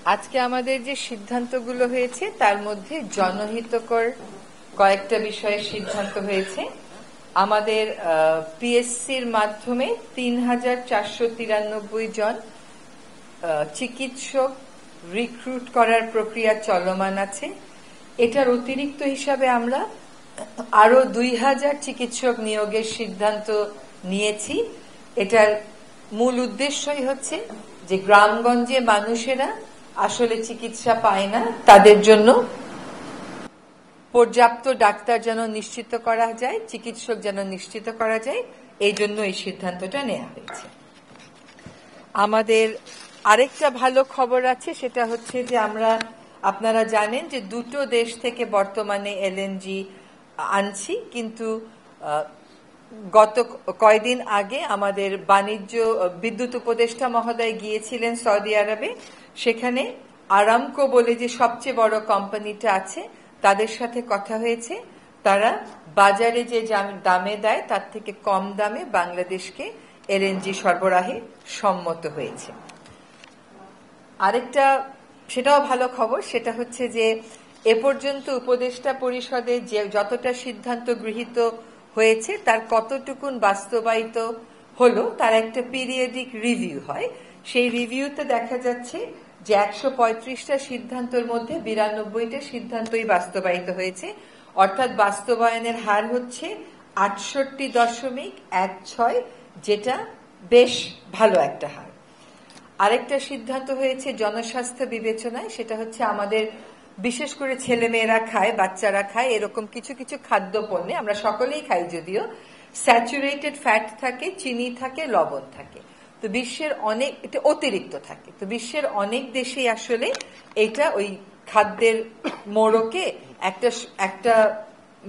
আজকে আমাদের যে সিদ্ধান্তগুলো হয়েছে তার মধ্যে জনহিতকর কয়েকটা বিষয়ের সিদ্ধান্ত হয়েছে। আমাদের পিএসসির মাধ্যমে ৩,৪৯৩ জন চিকিৎসক রিক্রুট করার প্রক্রিয়া চলমান আছে। এটার অতিরিক্ত হিসাবে আমরা আরো ২,০০০ চিকিৎসক নিয়োগের সিদ্ধান্ত নিয়েছি। এটার মূল উদ্দেশ্যই হচ্ছে যে গ্রামগঞ্জে মানুষেরা আসলে চিকিৎসা পায় না, তাদের জন্য পর্যাপ্ত ডাক্তার যেন নিশ্চিত করা যায়, চিকিৎসক যেন নিশ্চিত করা যায়, এই জন্য এই সিদ্ধান্তটা নেওয়া হয়েছে। আমাদের আরেকটা ভালো খবর আছে, সেটা হচ্ছে যে আপনারা জানেন যে দুটো দেশ থেকে বর্তমানে এলএনজি আনছি, কিন্তু গত কয়দিন আগে আমাদের বিদ্যুৎ উপদেষ্টা মহোদয় গিয়েছিলেন সৌদি আরবে। সেখানে আরামকো বলে যে সবচেয়ে বড় কোম্পানিটা আছে, তাদের সাথে কথা হয়েছে। তারা বাজারে যে দামে দেয় তার থেকে কম দামে বাংলাদেশকে এলএনজি সরবরাহে সম্মত হয়েছে। আরেকটা সেটাও ভালো খবর, সেটা হচ্ছে যে এ পর্যন্ত উপদেষ্টা পরিষদে যে যতটা সিদ্ধান্ত গৃহীত হয়েছে তার কতটুকুন বাস্তবায়িত হলো তার একটা পিরিয়ডিক রিভিউ হয়। সেই রিভিউতে দেখা যাচ্ছে যে ১৩৫টা সিদ্ধান্তের মধ্যে ৯২টা সিদ্ধান্তই বাস্তবায়িত হয়েছে, অর্থাৎ বাস্তবায়নের হার হচ্ছে ৬৮.16, যেটা বেশ ভালো একটা হার। আরেকটা সিদ্ধান্ত হয়েছে জনস্বাস্থ্য বিবেচনায়, সেটা হচ্ছে আমাদের বিশেষ করে ছেলেমেয়েরা খায়, বাচ্চারা খায়, এরকম কিছু কিছু খাদ্য পণ্যে, আমরা সকলেই খাই যদিও, স্যাচুরেটেড ফ্যাট থাকে, চিনি থাকে, লবণ থাকে, তো বিশ্বের অনেক এটা অতিরিক্ত থাকে, তো বিশ্বের অনেক দেশেই আসলে এটা ওই খাদ্যের মোড়কে একটা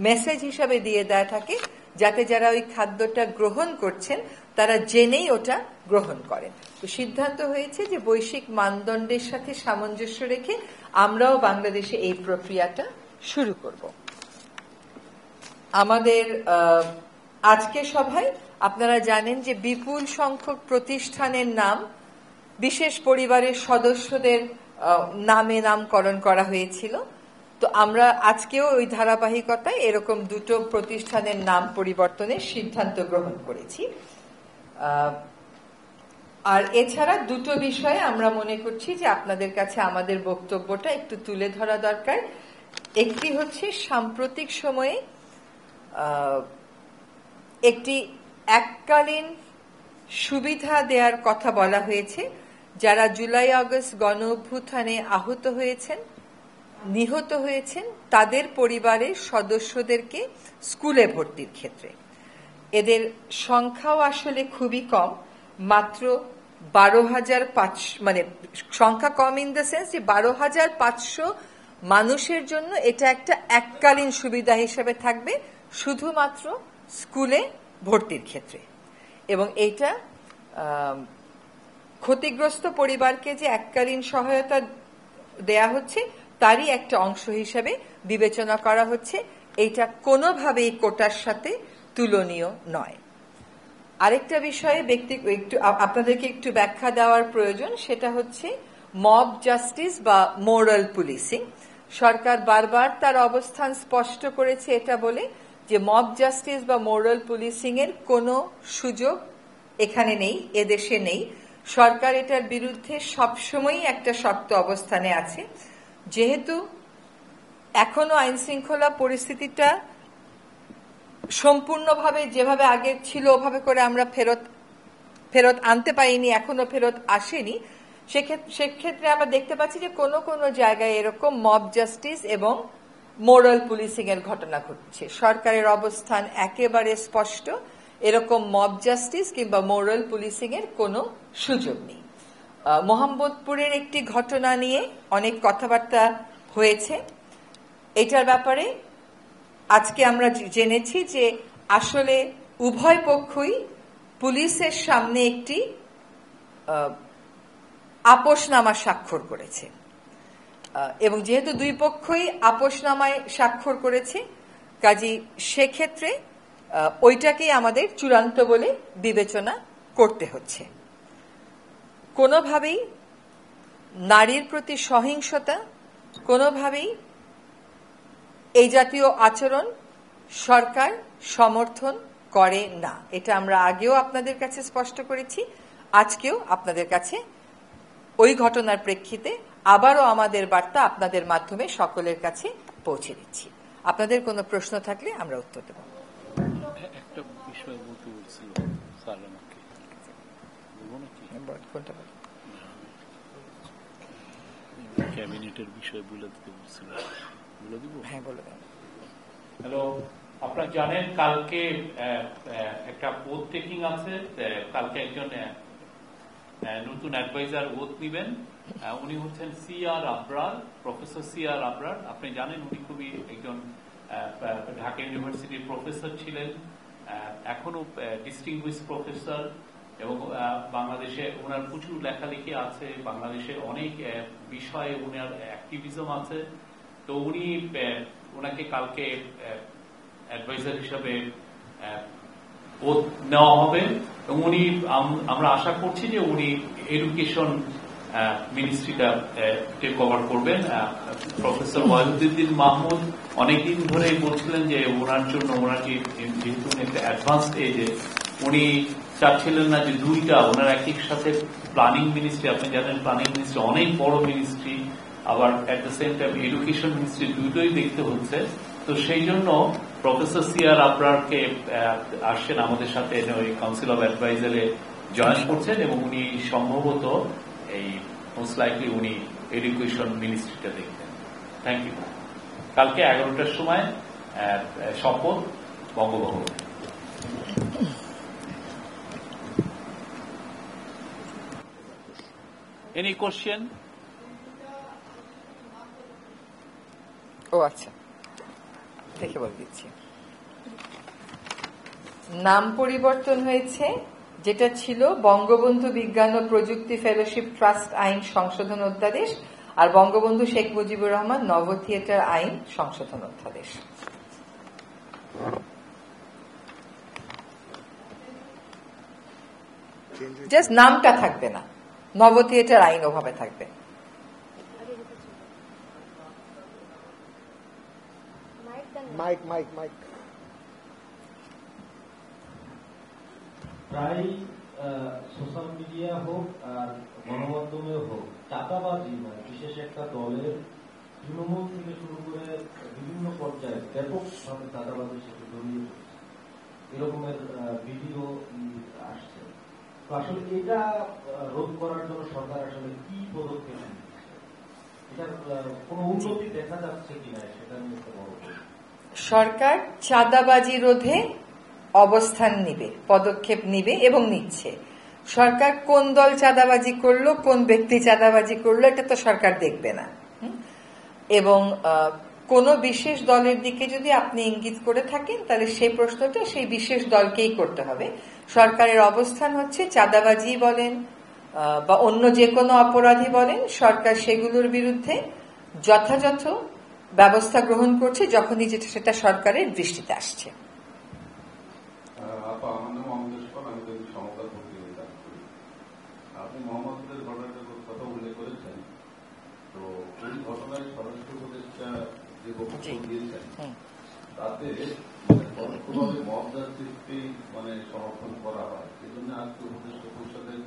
মেসেজ হিসাবে দিয়ে দেয়া থাকে, যাতে যারা ওই খাদ্যটা গ্রহণ করছেন তারা জেনেই ওটা গ্রহণ করেন। তো সিদ্ধান্ত হয়েছে যে বৈশ্বিক মানদণ্ডের সাথে সামঞ্জস্য রেখে আমরাও বাংলাদেশে এই প্রক্রিয়াটা শুরু করব। আমাদের আজকের সভায় আপনারা জানেন যে বিপুল সংখ্যক প্রতিষ্ঠানের নাম বিশেষ পরিবারের সদস্যদের নামে নামকরণ করা হয়েছিল। তো আমরা আজকেও ওই ধারাবাহিকতায় এরকম দুটো প্রতিষ্ঠানের নাম পরিবর্তনের সিদ্ধান্ত গ্রহণ করেছি। আর এছাড়া দুটো বিষয়ে আমরা মনে করছি যে আপনাদের কাছে আমাদের বক্তব্যটা একটু তুলে ধরা দরকার। একটি হচ্ছে সাম্প্রতিক সময়ে একটি এককালীন সুবিধা দেওয়ার কথা বলা হয়েছে যারা জুলাই আগস্ট গণ অভ্যুত্থানে আহত হয়েছেন, নিহত হয়েছেন, তাদের পরিবারের সদস্যদেরকে স্কুলে ভর্তির ক্ষেত্রে। এদের সংখ্যাও আসলে খুবই কম, মাত্র ১২,৫০০, মানে সংখ্যা কম ইন দ্য সেন্স যে ১২,৫০০ মানুষের জন্য এটা একটা এককালীন সুবিধা হিসেবে থাকবে শুধুমাত্র স্কুলে ভর্তির ক্ষেত্রে। এবং এইটা ক্ষতিগ্রস্ত পরিবারকে যে এককালীন সহায়তা দেয়া হচ্ছে তারই একটা অংশ হিসেবে বিবেচনা করা হচ্ছে। এইটা কোনোভাবেই কোটার সাথে তুলনীয় নয়। আরেকটা বিষয়ে আপনাদেরকে একটু ব্যাখ্যা দেওয়ার প্রয়োজন, সেটা হচ্ছে মব জাস্টিস বা মোরাল পুলিশিং। সরকার বারবার তার অবস্থান স্পষ্ট করেছে এটা বলে যে মব জাস্টিস বা মোরাল পুলিশিং এর কোনো সুযোগ এখানে নেই, এদেশে নেই। সরকার এটার বিরুদ্ধে সবসময়ই একটা শক্ত অবস্থানে আছে। যেহেতু এখনো আইন শৃঙ্খলা পরিস্থিতিটা সম্পূর্ণভাবে যেভাবে আগে ছিল ওভাবে করে আমরা ফেরত আনতে পারিনি, এখনো ফেরত আসেনি, সেক্ষেত্রে আমরা দেখতে পাচ্ছি যে কোনো কোনো জায়গায় এরকম মব জাস্টিস এবং মোরাল পুলিশিং এর ঘটনা ঘটছে। সরকারের অবস্থান একেবারে স্পষ্ট, এরকম মব জাস্টিস কিংবা মোরাল পুলিশিং এর কোনো সুযোগ নেই। মোহাম্মদপুরের একটি ঘটনা নিয়ে অনেক কথাবার্তা হয়েছে। এটার ব্যাপারে আজকে আমরা জেনেছি যে আসলে উভয় পক্ষই পুলিশের সামনে একটি আপোসনামা স্বাক্ষর করেছে, এবং যেহেতু দুই পক্ষই আপোসনামায় স্বাক্ষর করেছে, কাজেই সেক্ষেত্রে ওইটাকেই আমাদের চূড়ান্ত বলে বিবেচনা করতে হচ্ছে। কোনোভাবেই নারীর প্রতি সহিংসতা কোনোভাবেই এই জাতীয় আচরণ সরকার সমর্থন করে না। এটা আমরা আগেও আপনাদের কাছে স্পষ্ট করেছি, আজকেও আপনাদের কাছে ওই ঘটনার প্রেক্ষিতে আবারও আমাদের বার্তা আপনাদের মাধ্যমে সকলের কাছে পৌঁছে দিচ্ছি। আপনাদের কোনো প্রশ্ন থাকলে আমরা উত্তর দেব। একটা বিষয় বলতে বলছিল স্যার আমাকে, কোনটা? ক্যাবিনেটের বিষয় বলে দিতে বলছিল, বলে দিব? হ্যাঁ, বলে দেন। হ্যালো, আপনারা জানেন কালকে একটা ওথ টেকিং আছে। কালকে একজন নতুন অ্যাডভাইজার ওথ নিবেন। উনি হচ্ছেন CR Abrar, professor CR Abrar. আপনি জানেন উনি খুবই একজন ঢাকা ইউনিভার্সিটির প্রফেসর ছিলেন, এখনো ডিস্টিংগুইশ প্রফেসর, এবং বাংলাদেশে ওনার প্রচুর লেখালেখি আছে, বাংলাদেশের অনেক বিষয়ে ওনার অ্যাক্টিভিজম আছে। তো উনি ওনাকে কালকে অ্যাডভাইজার হিসাবে ওথ নেওয়া হবে এবং উনি, আমরা আশা করছি যে উনি এডুকেশন মিনিস্ট্রিটা টেক ওভার করবেন। প্রফেসর ওয়াহিদুদ্দিন মাহমুদ অনেকদিন ধরে বলছিলেন যে ওনার জন্য, ওনার যেহেতু একটা অ্যাডভান্স এজে, উনি চাচ্ছিলেন না যে দুইটা ওনার এক সাথে প্ল্যানিং মিনিস্ট্রি, আপনি জানেন প্ল্যানিং মিনিস্ট্রি অনেক বড় মিনিস্ট্রি, আবার at the same time education ministry, দুটোই দেখতে হচ্ছে। তো সেই জন্য প্রফেসর সিআর আবরারকে আসছেন আমাদের সাথে, ওই কাউন্সিল অফ অ্যাডভাইজারে জয়েন করছেন এবং উনি সম্ভবত এই মোস্ট লাইকলি উনি এডুকেশন মিনিস্ট্রিটা দেখবেন। Thank you. কালকে 11টার সময় শপথ বঙ্গভবন। Any question? ও আচ্ছা, দেখে বলে দিচ্ছি। নাম পরিবর্তন হয়েছে, যেটা ছিল বঙ্গবন্ধু বিজ্ঞান ও প্রযুক্তি ফেলোশিপ ট্রাস্ট আইন সংশোধন অধ্যাদেশ, আর বঙ্গবন্ধু শেখ মুজিবুর রহমান নভ থিয়েটার আইন সংশোধন অধ্যাদেশ। জাস্ট নামটা থাকবে না, নভ থিয়েটার আইন ওভাবে থাকবে। প্রায় সোশ্যাল মিডিয়া হোক আর গণমাধ্যমে হোক, চাঁদাবাজি মানে বিশেষ একটা দলের তৃণমূল থেকে শুরু করে বিভিন্ন পর্যায়ে ব্যাপকভাবে চাঁদাবাজির সাথে জড়িয়ে এরকমের ভিডিও আসছে। তো আসলে এটা রোধ করার জন্য সরকার আসলে কি পদক্ষেপ নিচ্ছে, এটার কোন উন্নতি দেখা যাচ্ছে কিনা সেটা নিয়ে একটা বড়। সরকার চাঁদাবাজি রোধে অবস্থান নিবে, পদক্ষেপ নিবে এবং নিচ্ছে। সরকার কোন দল চাঁদাবাজি করলো, কোন ব্যক্তি চাঁদাবাজি করলো, এটা তো সরকার দেখবে না। এবং কোন বিশেষ দলের দিকে যদি আপনি ইঙ্গিত করে থাকেন, তাহলে সেই প্রশ্নটা সেই বিশেষ দলকেই করতে হবে। সরকারের অবস্থান হচ্ছে চাঁদাবাজি বলেন বা অন্য যে কোনো অপরাধী বলেন, সরকার সেগুলোর বিরুদ্ধে যথাযথ ব্যবস্থা গ্রহণ করছে যখনই সেটা সরকারের দৃষ্টিতে আসছে। আপনি মোহাম্মদপুরের ঘটনাটার কথা উল্লেখ করেছেন, তো ওই ঘটনায় স্বরাষ্ট্র উপদেষ্টা যে বক্তব্য দিয়েছেন তাতে পরোক্ষভাবে মব জাস্টিসকে সমর্থন করা হয়। সেই জন্য আজকে উপদেষ্টা পরিষদের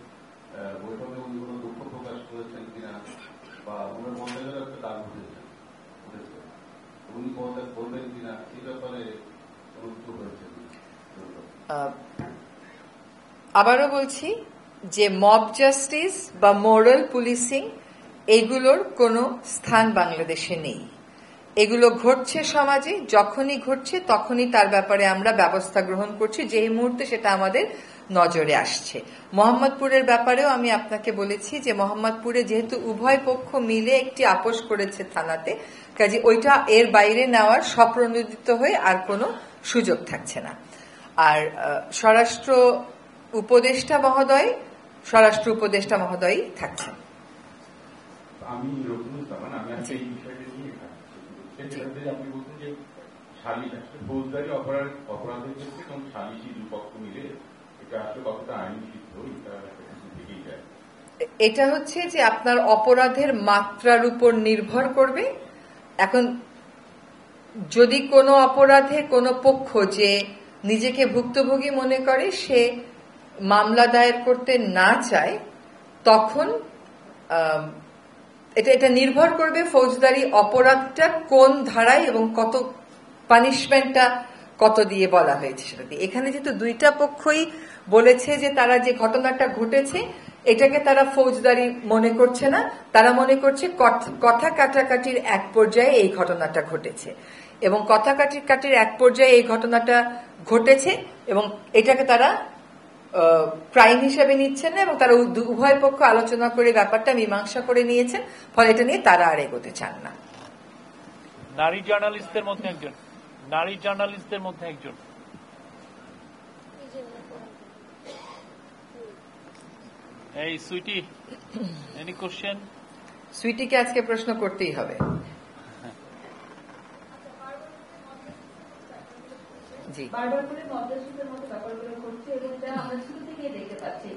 বৈঠকে উনি কোনো দুঃখ প্রকাশ করেছেন কিনা, বা ওনার মন্ত্রণালয়ের একটা দাগ উঠেছেন, উনি পদত্যাগ করবেন কিনা, এই ব্যাপারে কোনো কিছু হয়েছে? আবারও বলছি যে মব জাস্টিস বা মোরাল পুলিশিং এগুলোর কোনো স্থান বাংলাদেশে নেই। এগুলো ঘটছে সমাজে, যখনই ঘটছে তখনই তার ব্যাপারে আমরা ব্যবস্থা গ্রহণ করছি, যেই মুহূর্তে সেটা আমাদের নজরে আসছে। মোহাম্মদপুরের ব্যাপারেও আমি আপনাকে বলেছি যে মোহাম্মদপুরে যেহেতু উভয় পক্ষ মিলে একটি আপোষ করেছে থানাতে, কাজে ওইটা এর বাইরে নেওয়ার স্বপ্রণোদিত হয়ে আর কোনো সুযোগ থাকছে না। আর স্বরাষ্ট্র উপদেষ্টা মহোদয় থাকছেন। আমি আমি একটা এই বিষয়টা নিয়ে আপনি বলছেন যে ফৌজদারি অপরাধের ক্ষেত্রে সালিশি দুপক্ষ মিলে এটা আসলে কতটা আইন সিদ্ধ, এটা থেকেই যায়। এটা হচ্ছে যে আপনার অপরাধের মাত্রার উপর নির্ভর করবে। এখন যদি কোনো অপরাধে কোনো পক্ষ যে নিজেকে ভুক্তভোগী মনে করে সে মামলা দায়ের করতে না চায়, তখন এটা নির্ভর করবে ফৌজদারি অপরাধটা কোন ধারায় এবং কত পানিশমেন্টটা কত দিয়ে বলা হয়েছে সেটা দিয়ে। এখানে যেহেতু দুইটা পক্ষই বলেছে যে তারা যে ঘটনাটা ঘটেছে এটাকে তারা ফৌজদারি মনে করছে না, তারা মনে করছে কথা কাটাকাটির এক পর্যায়ে এই ঘটনাটা ঘটেছে এবং কথা কাটির এক পর্যায়ে এই ঘটনাটা ঘটেছে এবং এটাকে তারা ক্রাইম হিসেবে নিচ্ছেন না এবং তারা উভয় পক্ষ আলোচনা করে ব্যাপারটা মীমাংসা করে নিয়েছেন, ফলে এটা নিয়ে তারা আর এগোতে চান না। নারী জার্নালিস্টদের মধ্যে একজন এই সুইটি, এনি কোশ্চেন? সুইটিকে আজকে প্রশ্ন করতেই হবে। জি, বারবার করে মদ্রাসের মতো ব্যাপারগুলো করছে এবং যা আমরা শুরু থেকেই দেখতে পাচ্ছি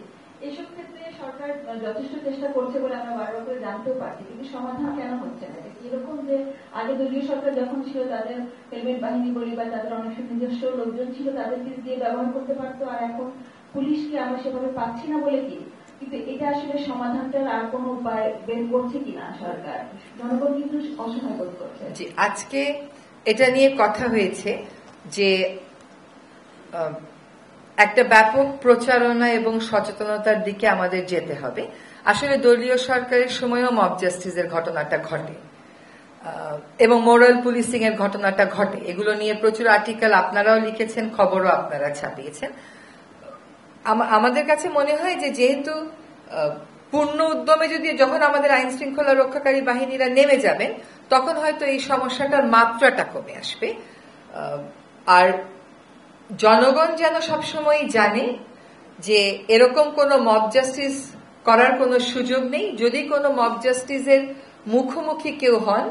এসব ক্ষেত্রে সরকার যথেষ্ট চেষ্টা করছে বলে আমরা বারবার করে জানতেও পারছি, কিন্তু সমাধান কেন হচ্ছে না? এরকম যে আগে দলীয় সরকার যখন ছিল তাদের হেলমেট বাহিনী বলি বা তাদের অনেক নিজস্ব লোকজন ছিল তাদেরকে দিয়ে ব্যবহার করতে পারতো, আর এখন পুলিশকে আমরা সেভাবে পাচ্ছি না বলে কি? কিন্তু এটা আসলে সমাধানটার আর কোনো উপায় বের করছে কিনা সরকার? জনগণ কিন্তু অসহায় বোধ করছে। জি, আজকে এটা নিয়ে কথা হয়েছে যে একটা ব্যাপক প্রচারণা এবং সচেতনতার দিকে আমাদের যেতে হবে। আসলে দলীয় সরকারের সময়ও মব জাস্টিসের ঘটনাটা ঘটে এবং মোরাল পুলিশিং এর ঘটনাটা ঘটে। এগুলো নিয়ে প্রচুর আর্টিকেল আপনারাও লিখেছেন, খবরও আপনারা ছাপিয়েছেন। আমাদের কাছে মনে হয় যে যেহেতু পূর্ণ উদ্যমে যখন আমাদের আইন শৃঙ্খলা রক্ষাকারী বাহিনীরা নেমে যাবেন তখন হয়তো এই সমস্যাটার মাত্রাটা কমে আসবে। আর জনগণ যেন সবসময় জানে যে এরকম কোনো মব জাস্টিস করার কোনো সুযোগ নেই। যদি কোনো মব জাস্টিসের মুখোমুখি কেউ হন,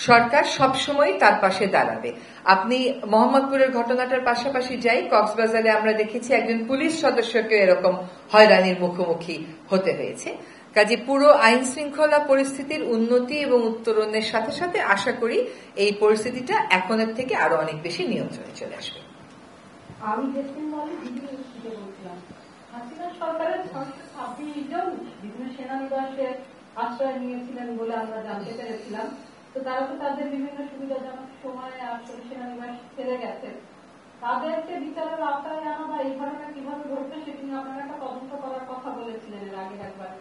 সরকার সবসময় তার পাশে দাঁড়াবে। আপনি মোহাম্মদপুরের ঘটনাটার পাশাপাশি যাই, কক্সবাজারে আমরা দেখেছি একজন পুলিশ সদস্যকে এরকম হয়রানির মুখোমুখি হতে হয়েছে। কাজে পুরো আইন শৃঙ্খলা পরিস্থিতির উন্নতি এবং উত্তরণের সাথে সাথে আশা করি এই পরিস্থিতিটা এখনের থেকে আরো অনেক বেশি নিয়ন্ত্রণে চলে আসবে। আমি জেসমিন মল্লিক বিভিন্ন ইস্যুতে বলছিলাম, হাসিনা সরকারের 26 জন বিভিন্ন সেনানিবাসে আশ্রয় নিয়েছিলেন বলে আমরা জানতে পেরেছিলাম। তো তারা তো তাদের বিভিন্ন সুবিধাজনক সময়ে আসলে সেনানিবাস ছেড়ে গেছে, তাদেরকে বিচারের আওতায় আনা বা এই ঘটনা কিভাবে ঘটবে সেটি নিয়ে আপনারা একটা তদন্ত করার কথা বলেছিলেন এর আগে একবার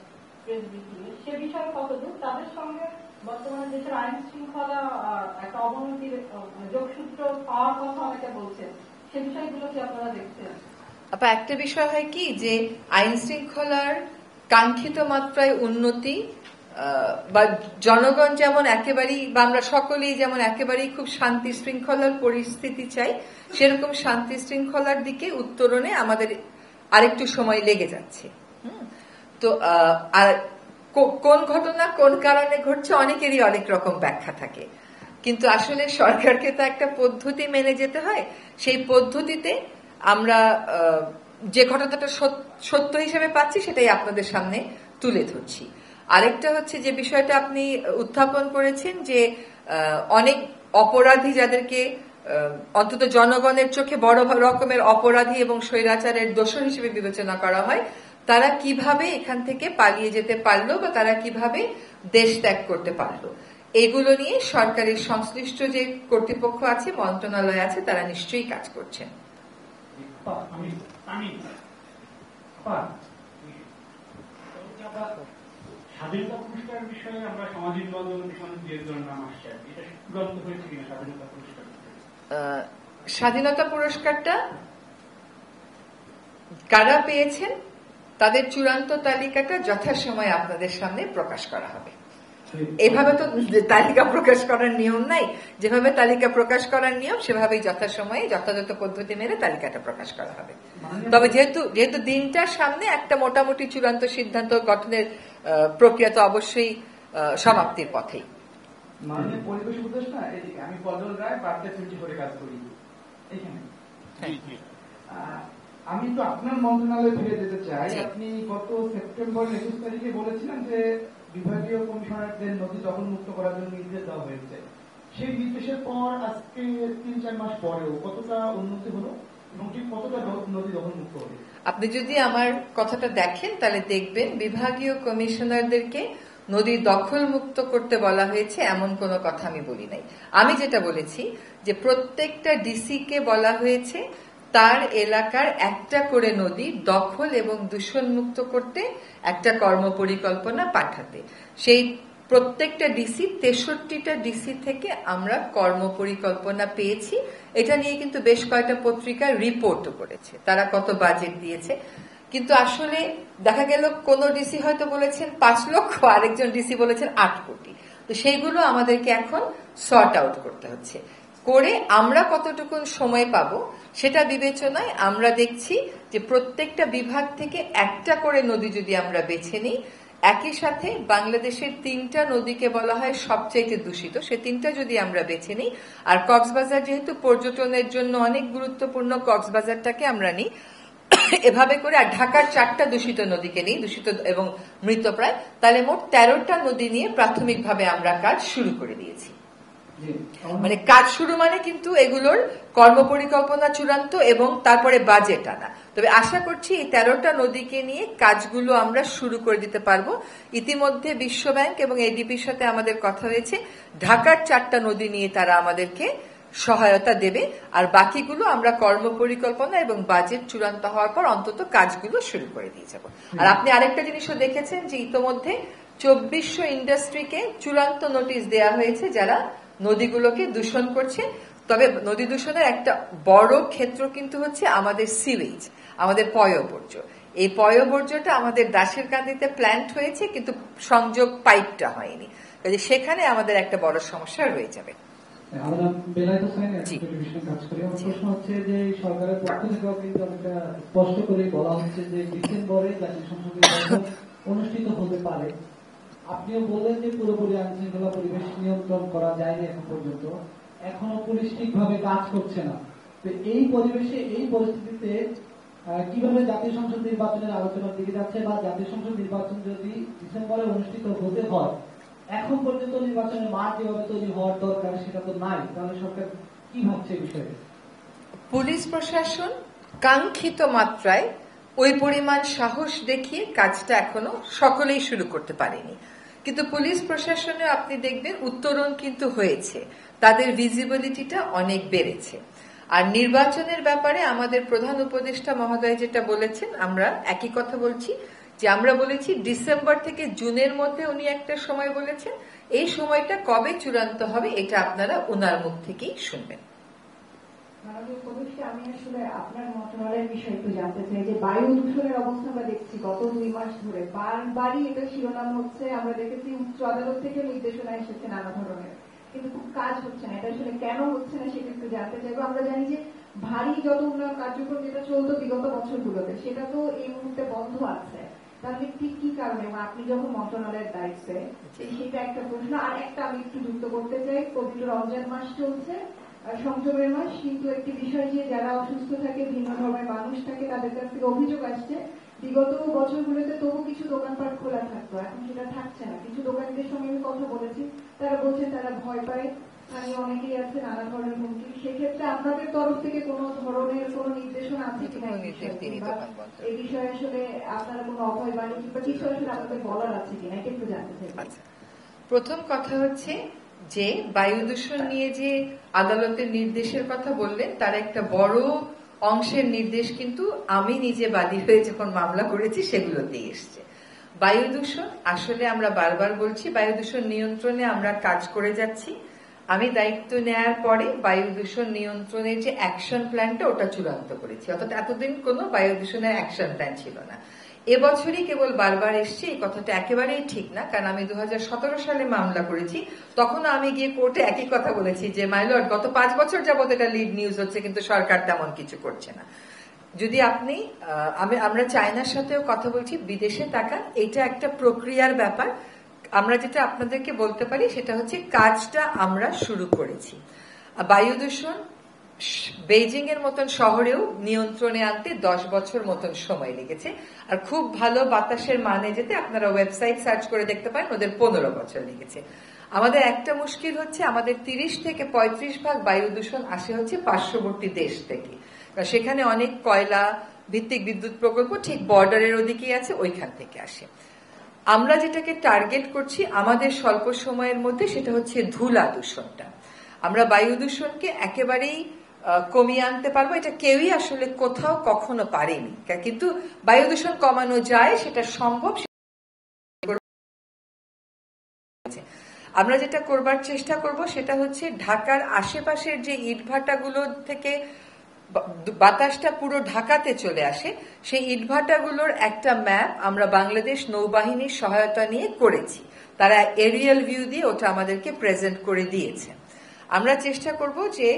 প্রেস ব্রিফিংয়ে। সে বিষয়ে কতদূর তাদের সঙ্গে বর্তমানে দেশের আইন শৃঙ্খলা একটা অবনতির যোগসূত্র পাওয়ার কথা অনেকে বলছেন, সে বিষয়গুলো কি আপনারা দেখছেন? একটা বিষয় হয় কি যে আইন শৃঙ্খলার কাঙ্ক্ষিত মাত্রায় উন্নতি বা জনগণ যেমন একেবারেই বা আমরা সকলেই যেমন একেবারেই খুব শান্তি শৃঙ্খলার পরিস্থিতি চাই, সেরকম শান্তি শৃঙ্খলার দিকে উত্তরণে আমাদের আরেকটু সময় লেগে যাচ্ছে। তো আর কোন ঘটনা কোন কারণে ঘটছে অনেকেরই অনেক রকম ব্যাখ্যা থাকে, কিন্তু আসলে সরকারকে তো একটা পদ্ধতি মেনে যেতে হয়। সেই পদ্ধতিতে আমরা যে ঘটনাটা সত্য হিসেবে পাচ্ছি সেটাই আপনাদের সামনে তুলে ধরছি। আরেকটা হচ্ছে যে বিষয়টা আপনি উত্থাপন করেছেন যে অনেক অপরাধী যাদেরকে অন্তত জনগণের চোখে বড় রকমের অপরাধী এবং স্বৈরাচারের দোষর হিসেবে বিবেচনা করা হয়, তারা কিভাবে এখান থেকে পালিয়ে যেতে পারলো বা তারা কিভাবে দেশ ত্যাগ করতে পারলো, এগুলো নিয়ে সরকারের সংশ্লিষ্ট যে কর্তৃপক্ষ আছে, মন্ত্রণালয় আছে, তারা নিশ্চয়ই কাজ করছেন। স্বাধীনতা পুরস্কারের বিষয়ে আমরা সামাজিক মাধ্যমের বিষয়ে যে ধরনের নাম আসছে, এটা চূড়ান্ত হয়েছে কিনা স্বাধীনতা পুরস্কার? স্বাধীনতা পুরস্কারটা কারা পেয়েছেন তাদের চূড়ান্ত তালিকাটা যথাসময়ে আপনাদের সামনে প্রকাশ করা হবে। এভাবে তো তালিকা প্রকাশ করার নিয়ম নাই, যেভাবে তালিকা প্রকাশ করার নিয়ম সেভাবেই যথাসময়ে যথাযথ পদ্ধতি মেনে তালিকাটা প্রকাশ করা হবে। তবে যেহেতু দিনটার সামনে একটা মোটামুটি চূড়ান্ত সিদ্ধান্ত গঠনের প্রক্রিয়া তো অবশ্যই সমাপ্তির পথেই। মাননীয় পরিবেশ উপদেষ্টা, আমি পদল রায় বার্তা 24 কাজ করি এখানে। আমি তো আপনার মন্ত্রণালয়ে ফিরে যেতে চাই। আপনি গত সেপ্টেম্বর 21 তারিখে বলেছিলেন যে বিভাগীয় কমিশনারদের নদী দখল মুক্ত করার জন্য নির্দেশ দেওয়া হয়েছে। সেই নির্দেশের পর আজকে 3-4 মাস পরেও কতটা উন্নতি হলো এবং ঠিক কতটা নদী দখল মুক্ত হবে? আপনি যদি আমার কথাটা দেখেন তাহলে দেখবেন বিভাগীয় কমিশনারদেরকে নদী দখল মুক্ত করতে বলা হয়েছে এমন কোনো কথা আমি বলি নাই। আমি যেটা বলেছি যে প্রত্যেকটা ডিসি কে বলা হয়েছে তার এলাকার একটা করে নদী দখল এবং দূষণ মুক্ত করতে একটা কর্মপরিকল্পনা পাঠাতে। সেই প্রত্যেকটা ডিসি 63টা ডিসি থেকে আমরা কর্মপরিকল্পনা পেয়েছি। এটা নিয়ে কিন্তু বেশ কয়েকটা পত্রিকা রিপোর্টও করেছে তারা কত বাজেট দিয়েছে। কিন্তু আসলে দেখা গেল কোন ডিসি হয়তো বলেছেন 5 লক্ষ, আরেকজন ডিসি বলেছেন 8 কোটি। তো সেইগুলো আমাদেরকে এখন সর্ট আউট করতে হচ্ছে। করে আমরা কতটুকু সময় পাবো সেটা বিবেচনায় আমরা দেখছি যে প্রত্যেকটা বিভাগ থেকে একটা করে নদী যদি আমরা বেছে নিই, একই সাথে বাংলাদেশের 3টা নদীকে বলা হয় সবচেয়ে দূষিত, সে 3টা যদি আমরা বেছে নিই, আর কক্সবাজার যেহেতু পর্যটনের জন্য অনেক গুরুত্বপূর্ণ, কক্সবাজারটাকে আমরা নিই এভাবে করে, আর ঢাকার 4টা দূষিত নদীকে নিই, দূষিত এবং মৃতপ্রায়, তাহলে মোট 13টা নদী নিয়ে প্রাথমিকভাবে আমরা কাজ শুরু করে দিয়েছি। মানে কাজ শুরু মানে কিন্তু এগুলোর কর্মপরিকল্পনা চূড়ান্ত এবং তারপরে বাজেট আনা। তবে আশা করছি এই 13টা নদীকে নিয়ে কাজগুলো আমরা শুরু করে দিতে পারবো। ইতিমধ্যে বিশ্ব ব্যাংক এবং এডিপির সাথে আমাদের কথা হয়েছে, ঢাকার 4টা নদী নিয়ে তারা আমাদেরকে সহায়তা দেবে, আর বাকিগুলো আমরা কর্মপরিকল্পনা এবং বাজেট চূড়ান্ত হওয়ার পর অন্তত কাজগুলো শুরু করে দিয়ে যাব। আর আপনি আরেকটা জিনিসও দেখেছেন যে ইতিমধ্যে 2400 ইন্ডাস্ট্রিকে চূড়ান্ত নোটিশ দেওয়া হয়েছে যারা নদীগুলোকে দূষণ করছে। তবে নদী দূষণের একটা বড় ক্ষেত্র কিন্তু হচ্ছে আমাদের সিওয়েজ, আমাদের পয়ঃবর্জ্য। এই পয়ঃবর্জ্যটা আমাদের দাসের কান্দিতে প্ল্যান্ট হয়েছে কিন্তু সংযোগ পাইপটা হয়নি, কাজে সেখানে আমাদের একটা বড় সমস্যা রয়ে যাবে। আমরা বেলায়েত হোসেন টেলিভিশনে কাজ করি। আমার প্রশ্ন হচ্ছে যে সরকারের পক্ষ থেকে কিন্তু অনেকটা স্পষ্ট করে বলা হচ্ছে যে ডিসেম্বরে জাতীয় সংসদ নির্বাচন অনুষ্ঠিত হতে পারে। আপনিও বললেন যে পুরোপুরি আইন শৃঙ্খলা পরিবেশ নিয়ন্ত্রণ করা যায়নি এখন পর্যন্ত, এখনো পুলিশ ঠিকভাবে কাজ করছে না। তো এই পরিবেশে, এই পরিস্থিতিতে কিভাবে জাতীয় সংসদ নির্বাচনের আলোচনার দিকে যাচ্ছে, বা জাতীয় সংসদ নির্বাচন যদি ডিসেম্বরে অনুষ্ঠিত হতে হয়, এখন পর্যন্ত নির্বাচনের মাঠ যেভাবে তৈরি হওয়ার দরকার সেটা তো নাই, তাহলে সরকার কি ভাবছে বিষয়ে? পুলিশ প্রশাসন কাঙ্ক্ষিত মাত্রায় ওই পরিমাণ সাহস দেখিয়ে কাজটা এখনো সকলেই শুরু করতে পারেনি। কিন্তু পুলিশ প্রশাসনে আপনি দেখবেন উত্তরণ কিন্তু হয়েছে, তাদের ভিজিবিলিটিটা অনেক বেড়েছে। আর নির্বাচনের ব্যাপারে আমাদের প্রধান উপদেষ্টা মহোদয় যেটা বলেছেন, আমরা একই কথা বলছি, যে আমরা বলেছি ডিসেম্বর থেকে জুনের মধ্যে উনি একটা সময় বলেছেন, এই সময়টা কবে চূড়ান্ত হবে এটা আপনারা উনার মুখ থেকেই শুনবেন। আমি আসলে আপনার মন্ত্রণালয়ের বিষয়ে একটু জানতে চাই যে বায়ু দূষণের অবস্থা আমরা দেখছি গত 2 মাস ধরে বারবারই এটা শিরোনাম হচ্ছে, আমরা দেখেছি উচ্চ আদালত থেকে নির্দেশনা এসেছে নানা ধরনের, কিন্তু খুব কাজ হচ্ছে না। এটা আসলে কেন হচ্ছে না সেটা একটু জানতে চাইবো। আমরা জানি যে ভারী যত উন্নয়ন কার্যক্রম যেটা চলতো বিগত বছরগুলোতে সেটা তো এই মুহূর্তে বন্ধ আছে, তাহলে ঠিক কি কারণে? এবং আপনি যখন মন্ত্রণালয়ের দায়িত্বে, সেটা একটা প্রশ্ন। আর একটা আমি একটু যুক্ত করতে চাই, পবিত্র রমজান মাস চলছে, সংযমের মাস, কিন্তু একটি বিষয় যে যারা অসুস্থ থাকে, ভিন্ন ধর্মের মানুষ থাকে, তাদের কাছ থেকে অভিযোগ আসছে বিগত বছরগুলোতে তবু কিছু দোকানপাট খোলা থাকতো, এখন সেটা থাকছে না। কিছু দোকানিদের সঙ্গে আমি কথা বলেছি, তারা বলছেন তারা ভয় পায়, স্থানীয় অনেকেই আছে, নানা ধরনের হুমকি। সেক্ষেত্রে আপনাদের তরফ থেকে কোনো ধরনের কোনো নির্দেশনা আছে কিনা এই বিষয়ে? আসলে আপনারা কোনো অভয় বাণী কিংবা কিছু আসলে আপনাদের বলার আছে কিনা, এটা একটু জানতে চাই। প্রথম কথা হচ্ছে যে বায়ু দূষণ নিয়ে যে আদালতের নির্দেশের কথা বললেন, তার একটা বড় অংশের নির্দেশ কিন্তু আমি নিজে বাদী হয়ে যখন মামলা করেছি সেগুলোতেই এসছে। বায়ু দূষণ আসলে আমরা বারবার বলছি, বায়ু দূষণ নিয়ন্ত্রণে আমরা কাজ করে যাচ্ছি। আমি দায়িত্ব নেওয়ার পরে বায়ু দূষণ নিয়ন্ত্রণের যে অ্যাকশন প্ল্যানটা ওটা চূড়ান্ত করেছি, অর্থাৎ এতদিন কোনো বায়ু দূষণের অ্যাকশন প্ল্যান ছিল না। এবছরই কেবল বারবার এসছে, এই কথাটা একেবারেই ঠিক না। কারণ আমি 2017 সালে মামলা করেছি, তখন আমি গিয়ে কোর্টে একই কথা বলেছি যে মাইলর্ড, গত 5 বছর যাবত এটা লিড নিউজ হচ্ছে কিন্তু সরকার তেমন কিছু করছে না। যদি আপনি আমরা চায়নার সাথেও কথা বলছি, বিদেশে তাকান, এটা একটা প্রক্রিয়ার ব্যাপার। আমরা যেটা আপনাদেরকে বলতে পারি সেটা হচ্ছে কাজটা আমরা শুরু করেছি। বায়ু দূষণ বেইজিং এর মতন শহরেও নিয়ন্ত্রণে আনতে 10 বছর মতন সময় লেগেছে। আর খুব ভালো বাতাসের মানে যেতে আপনারা ওয়েবসাইট সার্চ করে দেখতে পারেন, ওদের 15 বছর লেগেছে। আমাদের একটা মুশকিল হচ্ছে, আমাদের 30 থেকে 35% বায়ু দূষণ আসে হচ্ছে পার্শ্ববর্তী দেশ থেকে। সেখানে অনেক কয়লা ভিত্তিক বিদ্যুৎ প্রকল্প ঠিক বর্ডারের ওদিকেই আছে, ওইখান থেকে আসে। আমরা যেটাকে টার্গেট করছি আমাদের স্বল্প সময়ের মধ্যে, সেটা হচ্ছে ধুলা দূষণটা। আমরা বায়ু দূষণকে একেবারেই কমিয়ে আনতে পারবো, এটা কেউই আসলে কোথাও কখনো পারেনি, কিন্তু বায়ু দূষণ কমানো যায়, সেটা সম্ভব। আমরা যেটা করবার চেষ্টা করব সেটা হচ্ছে ঢাকার আশেপাশের যে ইটভাটাগুলো থেকে বাতাসটা পুরো ঢাকাতে চলে আসে, সেই ইটভাটাগুলোর একটা ম্যাপ আমরা বাংলাদেশ নৌবাহিনীর সহায়তা নিয়ে করেছি। তারা এরিয়াল ভিউ দিয়ে ওটা আমাদেরকে প্রেজেন্ট করে দিয়েছে। আমরা চেষ্টা করব যে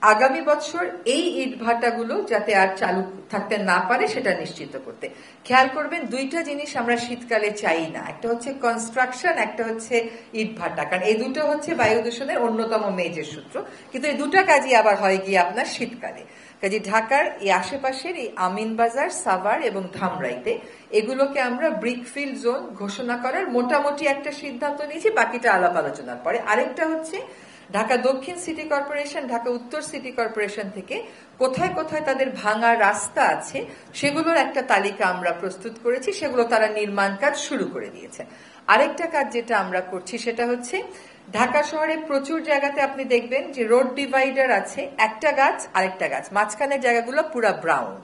আগামী বছর এই ইটভাটাগুলো যাতে আর চালু থাকতে না পারে সেটা নিশ্চিত করতে। খেয়াল করবেন, দুইটা জিনিস আমরা শীতকালে চাই না, একটা হচ্ছে কনস্ট্রাকশন, একটা হচ্ছে ইটভাটা, কারণ এই দুটো হচ্ছে বায়ু দূষণের অন্যতম মেজর সূত্র। কিন্তু এই দুটা কাজই আবার হয় গিয়ে আপনার শীতকালে। কাজে ঢাকার এই আশেপাশের এই আমিনবাজার, সাভার এবং ধামরাইতে এগুলোকে আমরা ব্রিকফিল্ড জোন ঘোষণা করার মোটামুটি একটা সিদ্ধান্ত নিয়েছি, বাকিটা আলাপ আলোচনার পরে। আরেকটা হচ্ছে ঢাকা দক্ষিণ সিটি কর্পোরেশন, ঢাকা উত্তর সিটি কর্পোরেশন থেকে কোথায় কোথায় তাদের ভাঙা রাস্তা আছে সেগুলোর একটা তালিকা আমরা প্রস্তুত করেছি, সেগুলো তারা নির্মাণ কাজ শুরু করে দিয়েছে। আরেকটা কাজ যেটা আমরা করছি সেটা হচ্ছে ঢাকা শহরে প্রচুর জায়গাতে আপনি দেখবেন যে রোড ডিভাইডার আছে, একটা গাছ আরেকটা গাছ, মাঝখানের জায়গাগুলো পুরা ব্রাউন,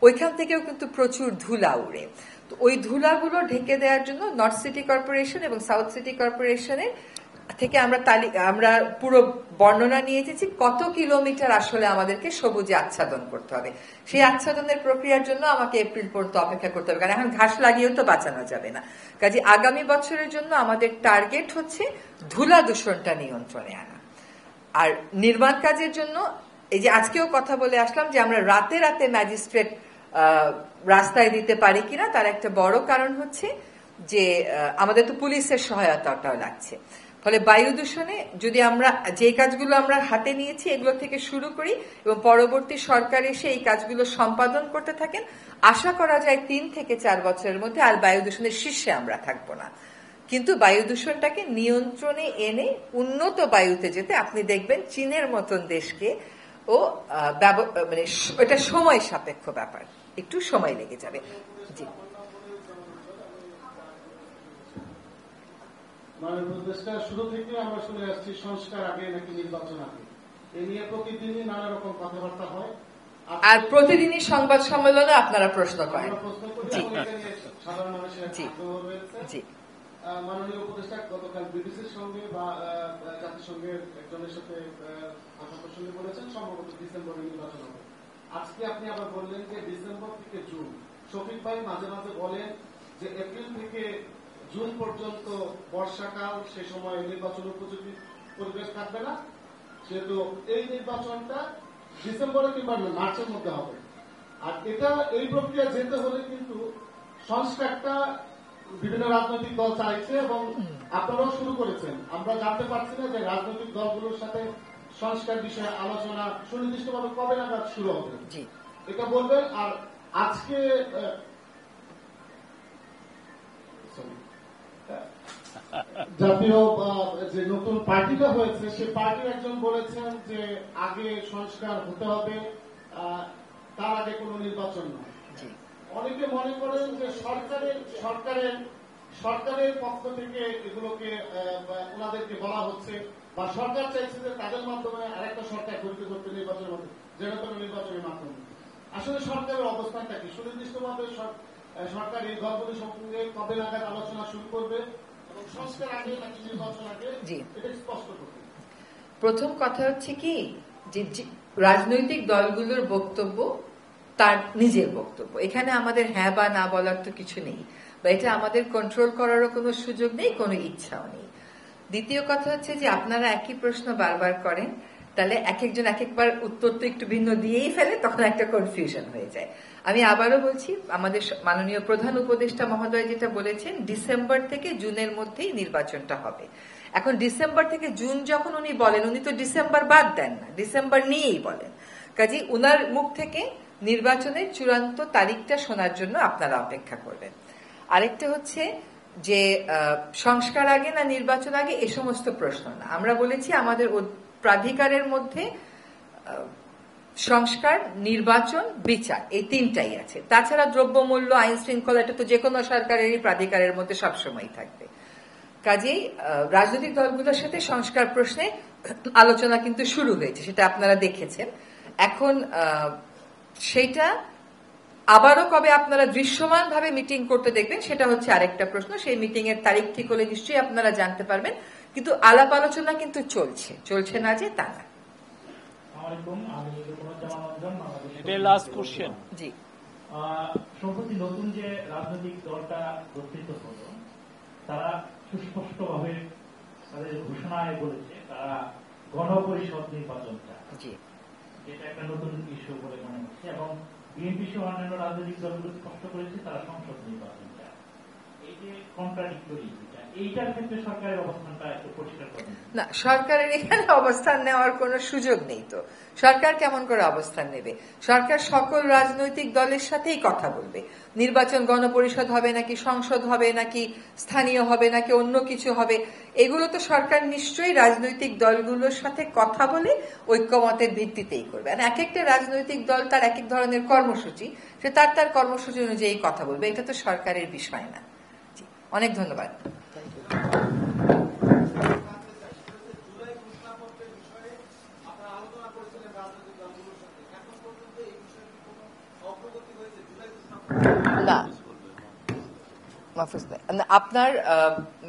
ওইখান থেকেও কিন্তু প্রচুর ধুলা উড়ে। তো ওই ধুলাগুলো ঢেকে দেওয়ার জন্য নর্থ সিটি কর্পোরেশন এবং সাউথ সিটি কর্পোরেশনের থেকে আমরা পুরো বর্ণনা নিয়ে এসেছি কত কিলোমিটার আসলে আমাদেরকে সবুজে আচ্ছাদন করতে হবে। সেই আচ্ছাদনের প্রক্রিয়ার জন্য আমাকে এপ্রিল পর্যন্ত অপেক্ষা করতে হবে, কারণ এখন ঘাস লাগিয়েও তো বাঁচানো যাবে না। কাজে আগামী বছরের জন্য আমাদের টার্গেট হচ্ছে ধুলা দূষণটা নিয়ন্ত্রণে আনা। আর নির্মাণ কাজের জন্য এই যে আজকেও কথা বলে আসলাম যে আমরা রাতে রাতে ম্যাজিস্ট্রেট রাস্তায় দিতে পারি কিনা, তার একটা বড় কারণ হচ্ছে যে আমাদের তো পুলিশের সহায়তাটাও লাগছে। ফলে বায়ু দূষণে যদি আমরা যে কাজগুলো আমরা হাতে নিয়েছি এগুলো থেকে শুরু করি এবং পরবর্তী সরকার এসে এই কাজগুলো সম্পাদন করতে থাকেন, আশা করা যায় 3 থেকে 4 বছরের মধ্যে আর বায়ু দূষণের শীর্ষে আমরা থাকবো না। কিন্তু বায়ু দূষণটাকে নিয়ন্ত্রণে এনে উন্নত বায়ুতে যেতে আপনি দেখবেন চীনের মতন দেশকে মানে এটা সময় সাপেক্ষ ব্যাপার, একটু সময় লেগে যাবে। জি, শুরু থেকে আমরা শুনে আসছি সংস্কার আগে নাকি নির্বাচন আগে, এ নিয়ে প্রতিদিনই নানা রকম কথাবার্তা হয়, আর প্রতিদিনই সংবাদ সম্মেলনে আপনারা প্রশ্ন করেন। সাধারণ মানুষের আগ্রহ রয়েছে। জি, মাননীয় উপদেষ্টা গতকাল বিবিসির সঙ্গে বা জাতিসংঘের একজনের সাথে কথা প্রসঙ্গে বলেছেন সম্ভবত ডিসেম্বরে নির্বাচন হবে। আজকে আপনি আবার বললেন যে ডিসেম্বর থেকে জুন। শফিক ভাই মাঝে মাঝে বলেন যে এপ্রিল থেকে জুন পর্যন্ত বর্ষাকাল, সে সময় নির্বাচন উপযোগী পরিবেশ থাকবে না, সেহেতু এই নির্বাচনটা ডিসেম্বরে কিংবা মার্চের মধ্যে হবে। আর এই প্রক্রিয়া যেতে হলে কিন্তু সংস্কারটা বিভিন্ন রাজনৈতিক দল চাইছে এবং আপনারাও শুরু করেছেন। আমরা জানতে পারছি না যে রাজনৈতিক দলগুলোর সাথে সংস্কার বিষয়ে আলোচনা সুনির্দিষ্টভাবে কবে নাগাদ শুরু হবে, এটা বলবেন। আর আজকে জাতীয় যে নতুন পার্টিটা হয়েছে সে পার্টির একজন বলেছেন যে আগে সংস্কার হতে হবে, তার আগে কোনো নির্বাচন নয়। অনেকে মনে করেন যে সরকারের পক্ষ থেকে এগুলোকে ওনাদেরকে বলা হচ্ছে বা সরকার চাইছে যে তাদের মাধ্যমে আরেকটা সরকার গঠিত করতে নির্বাচনের মাধ্যমে, যেন কোনো নির্বাচনের মাধ্যমে। আসলে সরকারের অবস্থানটা কি? সুনির্দিষ্টভাবে সরকার এই দলগুলির সঙ্গে কবে নাগাদ আলোচনা শুরু করবে এবং সংস্কার আগে নাকি নির্বাচন আগে, এটা স্পষ্ট করবে। প্রথম কথা হচ্ছে কি যে রাজনৈতিক দলগুলোর বক্তব্য তার নিজের বক্তব্য, এখানে আমাদের হ্যাঁ বা না বলার তো কিছু নেই, বা এটা আমাদের কন্ট্রোল করারও কোনো সুযোগ নেই, কোনো ইচ্ছাও নেই। দ্বিতীয় কথা হচ্ছে যে আপনারা একই প্রশ্ন বারবার করেন, তাহলে এক একজন এক একবার উত্তর তো একটু ভিন্ন দিয়েই ফেলে, তখন একটা কনফিউশন হয়ে যায়। আমি আবারও বলছি, আমাদের মাননীয় প্রধান উপদেষ্টা মহোদয় যেটা বলেছেন ডিসেম্বর থেকে জুনের মধ্যেই নির্বাচনটা হবে। এখন ডিসেম্বর থেকে জুন যখন উনি বলেন, উনি তো ডিসেম্বর বাদ দেন না, ডিসেম্বর নিয়েই বলেন। কাজে উনার মুখ থেকে নির্বাচনের চূড়ান্ত তারিখটা শোনার জন্য আপনারা অপেক্ষা করবেন। আরেকটা হচ্ছে যে সংস্কার আগে না নির্বাচন আগে, এ সমস্ত প্রশ্ন না। আমরা বলেছি আমাদের প্রাধিকারের মধ্যে সংস্কার, নির্বাচন, বিচার, এই তিনটাই আছে। তাছাড়া দ্রব্যমূল্য, আইন শৃঙ্খলা, এটা তো যে কোনো সরকারেরই প্রাধিকারের মধ্যে সবসময় থাকবে। কাজেই রাজনৈতিক দলগুলোর সাথে সংস্কার প্রশ্নে আলোচনা কিন্তু শুরু হয়েছে, সেটা আপনারা দেখেছেন। এখন সেইটা আবারও কবে আপনারা দৃশ্যমান ভাবে মিটিং করতে দেখবেন সেটা হচ্ছে আরেকটা প্রশ্ন। সেই মিটিং এর তারিখ ঠিক হলে নিশ্চয়ই আপনারা জানতে পারবেন, কিন্তু আলাপ আলোচনা কিন্তু চলছে না যে তা না। জি, সম্প্রতি নতুন যে রাজনৈতিক দলটা গঠিত হলো, তারা সুস্পষ্টভাবে তাদের ঘোষণায় বলেছে তারা গণপরিষদ নির্বাচন চায়, যেটা একটা নতুন ইস্যু বলে মনে হচ্ছে। এবং বিএনপি সহ অন্যান্য রাজনৈতিক দলগুলো স্পষ্ট করেছে তারা সংসদ নির্বাচন চায়। এই যে কন্ট্রাডিক্টরি, এইটার ক্ষেত্রে সরকারের অবস্থানটা একটু পরিষ্কার করেন। না, সরকারের এখানে অবস্থান নেওয়ার কোন সুযোগ নেই। তো সরকার কেমন করে অবস্থান নেবে? সরকার সকল রাজনৈতিক দলের সাথেই কথা বলবে। নির্বাচন গণপরিষদ হবে নাকি সংসদ হবে নাকি স্থানীয় হবে নাকি অন্য কিছু হবে, এগুলো তো সরকার নিশ্চয়ই রাজনৈতিক দলগুলোর সাথে কথা বলে ঐক্যমতের ভিত্তিতেই করবে। আর এক একটা রাজনৈতিক দল তার এক এক ধরনের কর্মসূচি, সে তার কর্মসূচি অনুযায়ী কথা বলবে, এটা তো সরকারের বিষয় না। জি, অনেক ধন্যবাদ। না, আপনার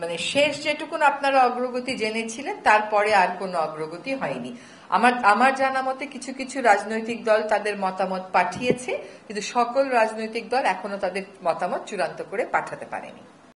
মানে শেষ যেটুকুন আপনারা অগ্রগতি জেনেছিলেন তারপরে আর কোনো অগ্রগতি হয়নি। আমার জানা মতে কিছু কিছু রাজনৈতিক দল তাদের মতামত পাঠিয়েছে, কিন্তু সকল রাজনৈতিক দল এখনো তাদের মতামত চূড়ান্ত করে পাঠাতে পারেনি।